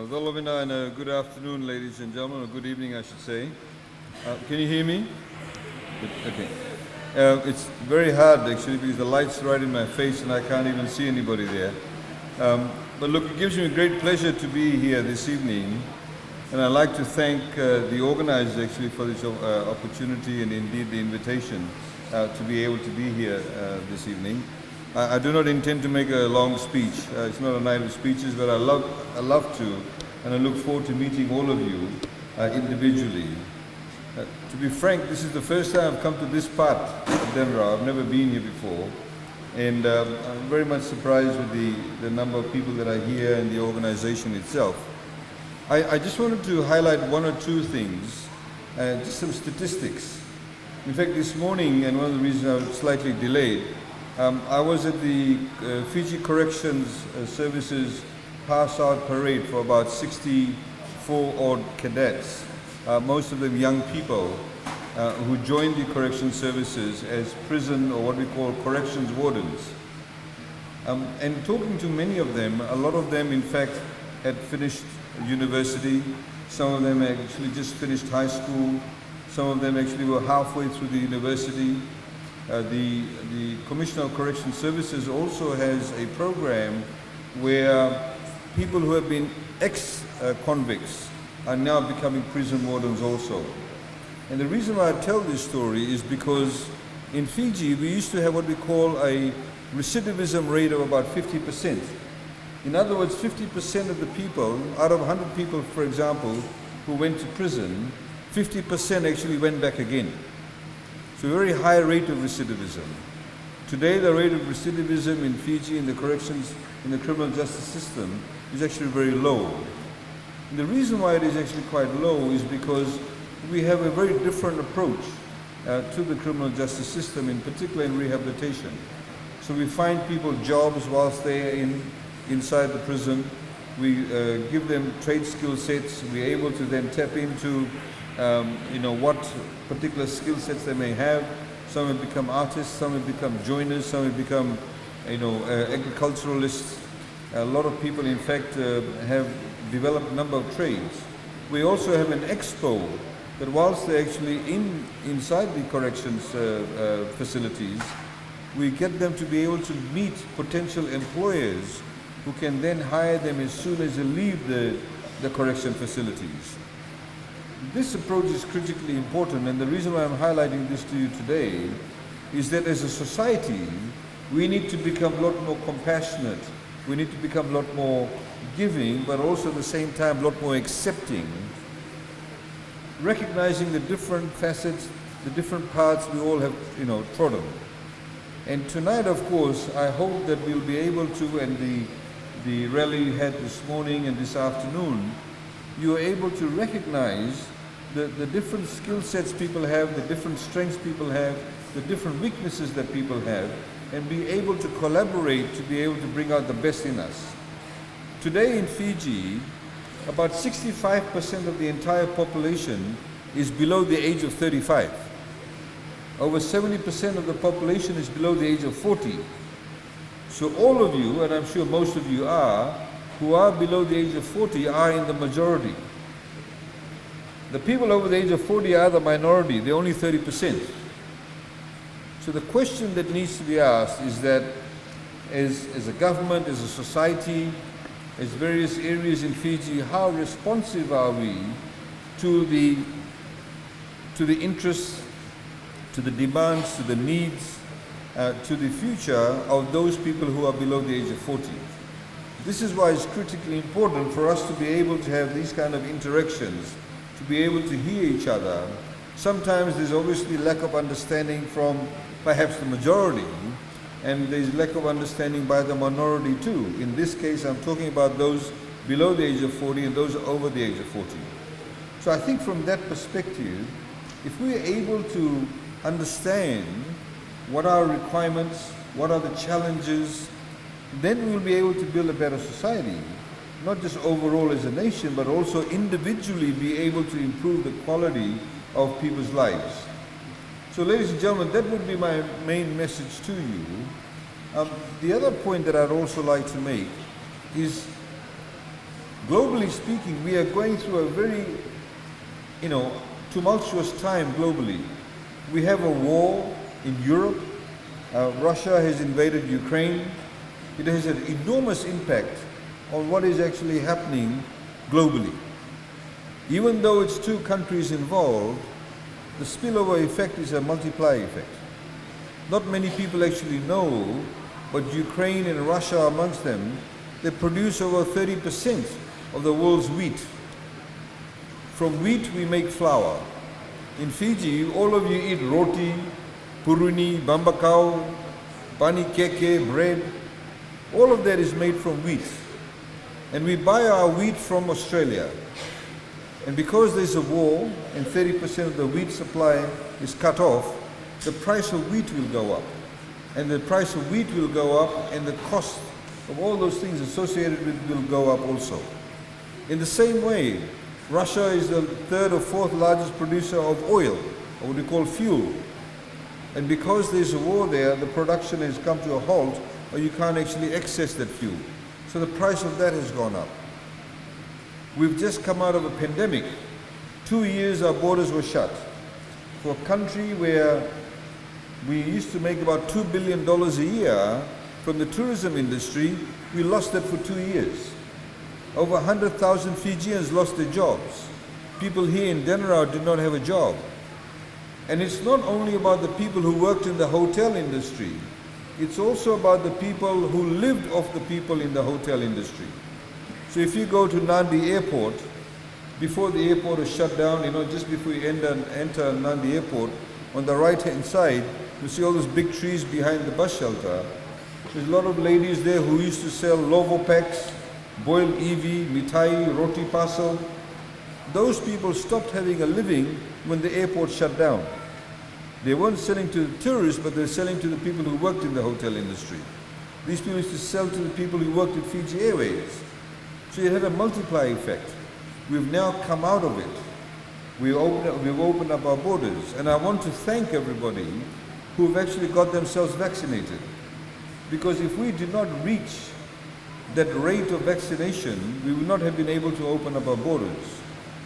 Valovina and a good afternoon, ladies and gentlemen, or good evening, I should say. Can you hear me? Good, okay. It's very hard, actually, because the light's right in my face and I can't even see anybody there. But look, it gives me great pleasure to be here this evening. And I'd like to thank the organizers, actually, for this opportunity and indeed the invitation to be able to be here this evening. I do not intend to make a long speech. It's not a night of speeches, but I love to, and I look forward to meeting all of you individually. To be frank, this is the first time I've come to this part of Denarau. I've never been here before, and I'm very much surprised with the number of people that are here and the organization itself. I just wanted to highlight one or two things, just some statistics. In fact, this morning, and one of the reasons I was slightly delayed, I was at the Fiji Corrections Services pass-out parade for about 64 odd cadets, most of them young people who joined the correction services as prison or what we call corrections wardens. And talking to many of them, a lot of them in fact had finished university, some of them actually just finished high school, some of them actually were halfway through the university. The Commission of Correction Services also has a program where people who have been ex-convicts are now becoming prison wardens also. And the reason why I tell this story is because in Fiji we used to have what we call a recidivism rate of about 50%. In other words, 50% of the people, out of 100 people, for example, who went to prison, 50% actually went back again. So a very high rate of recidivism. Today the rate of recidivism in Fiji in the corrections, in the criminal justice system is actually very low. And the reason why it is actually quite low is because we have a very different approach to the criminal justice system, in particular in rehabilitation. So we find people jobs whilst they are inside the prison. We give them trade skill sets. We're able to then tap into what particular skill sets they may have. Some have become artists, some have become joiners, some have become, agriculturalists. A lot of people, in fact, have developed a number of trades. We also have an expo that whilst they're actually inside the corrections facilities, we get them to be able to meet potential employers who can then hire them as soon as they leave the correction facilities. This approach is critically important, and the reason why I'm highlighting this to you today is that as a society, we need to become a lot more compassionate. We need to become a lot more giving, but also at the same time a lot more accepting, recognizing the different facets, the different paths we all have, trodden. And tonight, of course, I hope that we'll be able to, and the rally we had this morning and this afternoon, you are able to recognize the different skill sets people have, the different strengths people have, the different weaknesses that people have, and be able to collaborate to be able to bring out the best in us. Today in Fiji, about 65% of the entire population is below the age of 35. Over 70% of the population is below the age of 40. So all of you, and I'm sure most of you are, who are below the age of 40 are in the majority. The people over the age of 40 are the minority, they're only 30%. So the question that needs to be asked is that as a government, as a society, as various areas in Fiji, how responsive are we to the interests, to the demands, to the needs, to the future of those people who are below the age of 40. This is why it's critically important for us to be able to have these kind of interactions, to be able to hear each other. Sometimes there's obviously lack of understanding from perhaps the majority, and there's lack of understanding by the minority too. In this case, I'm talking about those below the age of 40 and those over the age of 40. So I think from that perspective, if we're able to understand what are our requirements, what are the challenges, then we'll be able to build a better society, not just overall as a nation, but also individually be able to improve the quality of people's lives. So ladies and gentlemen, that would be my main message to you. The other point that I'd also like to make is globally speaking, we are going through a very, tumultuous time globally. We have a war in Europe. Russia has invaded Ukraine. It has an enormous impact on what is actually happening globally. Even though it's two countries involved, the spillover effect is a multiplier effect. Not many people actually know, but Ukraine and Russia amongst them, they produce over 30% of the world's wheat. From wheat we make flour. In Fiji, all of you eat roti, puruni, bambakau, pani keke, bread. All of that is made from wheat. And we buy our wheat from Australia. And because there's a war and 30% of the wheat supply is cut off, the price of wheat will go up. And the price of wheat will go up, and the cost of all those things associated with it will go up also. In the same way, Russia is the third or fourth largest producer of oil, or what we call fuel. And because there's a war there, the production has come to a halt, or you can't actually access that fuel. So the price of that has gone up. We've just come out of a pandemic. 2 years our borders were shut. For a country where we used to make about $2 billion a year from the tourism industry, we lost that for 2 years. Over 100,000 Fijians lost their jobs. People here in Denarau did not have a job. And it's not only about the people who worked in the hotel industry, it's also about the people who lived off the people in the hotel industry. So if you go to Nandi Airport, before the airport is shut down, just before you enter Nandi Airport, on the right-hand side, you see all those big trees behind the bus shelter. There's a lot of ladies there who used to sell lovo packs, boiled evi, mitai, roti parcel. Those people stopped having a living when the airport shut down. They weren't selling to the tourists, but they're selling to the people who worked in the hotel industry. These people used to sell to the people who worked at Fiji Airways. So it had a multiplier effect. We've now come out of it. We've opened up our borders. And I want to thank everybody who've actually got themselves vaccinated. Because if we did not reach that rate of vaccination, we would not have been able to open up our borders.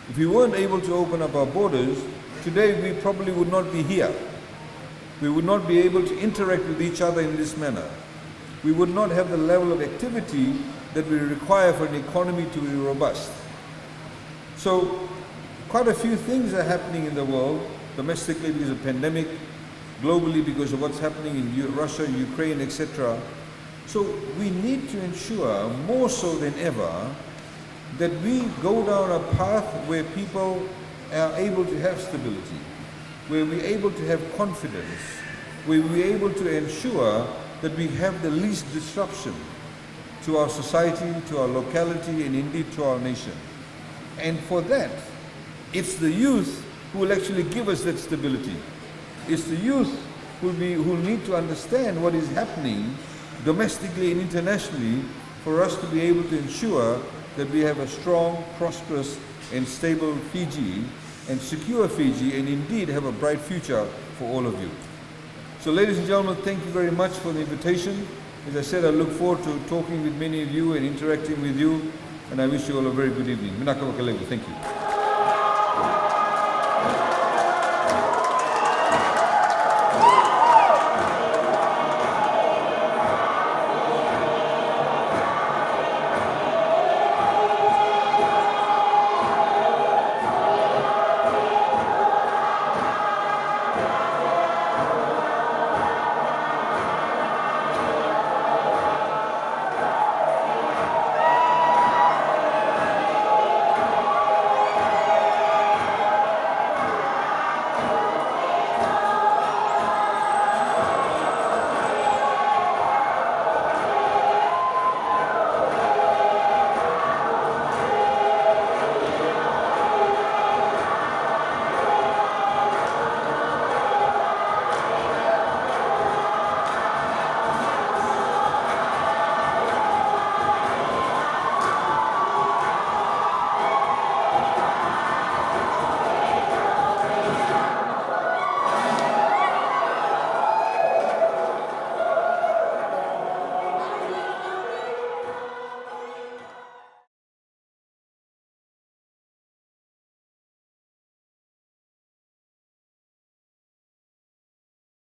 If we weren't able to open up our borders, today we probably would not be here. We would not be able to interact with each other in this manner. We would not have the level of activity that we require for an economy to be robust. So quite a few things are happening in the world, domestically because of pandemic, globally because of what's happening in Russia, Ukraine, etc. So we need to ensure, more so than ever, that we go down a path where people are able to have stability, where we're able to have confidence, where we're able to ensure that we have the least disruption to our society, to our locality, and indeed to our nation. And for that, it's the youth who will actually give us that stability. It's the youth who need to understand what is happening domestically and internationally for us to be able to ensure that we have a strong, prosperous, and stable Fiji, and secure Fiji, and indeed have a bright future for all of you. So ladies and gentlemen, thank you very much for the invitation. As I said, I look forward to talking with many of you and interacting with you, and I wish you all a very good evening. Thank you.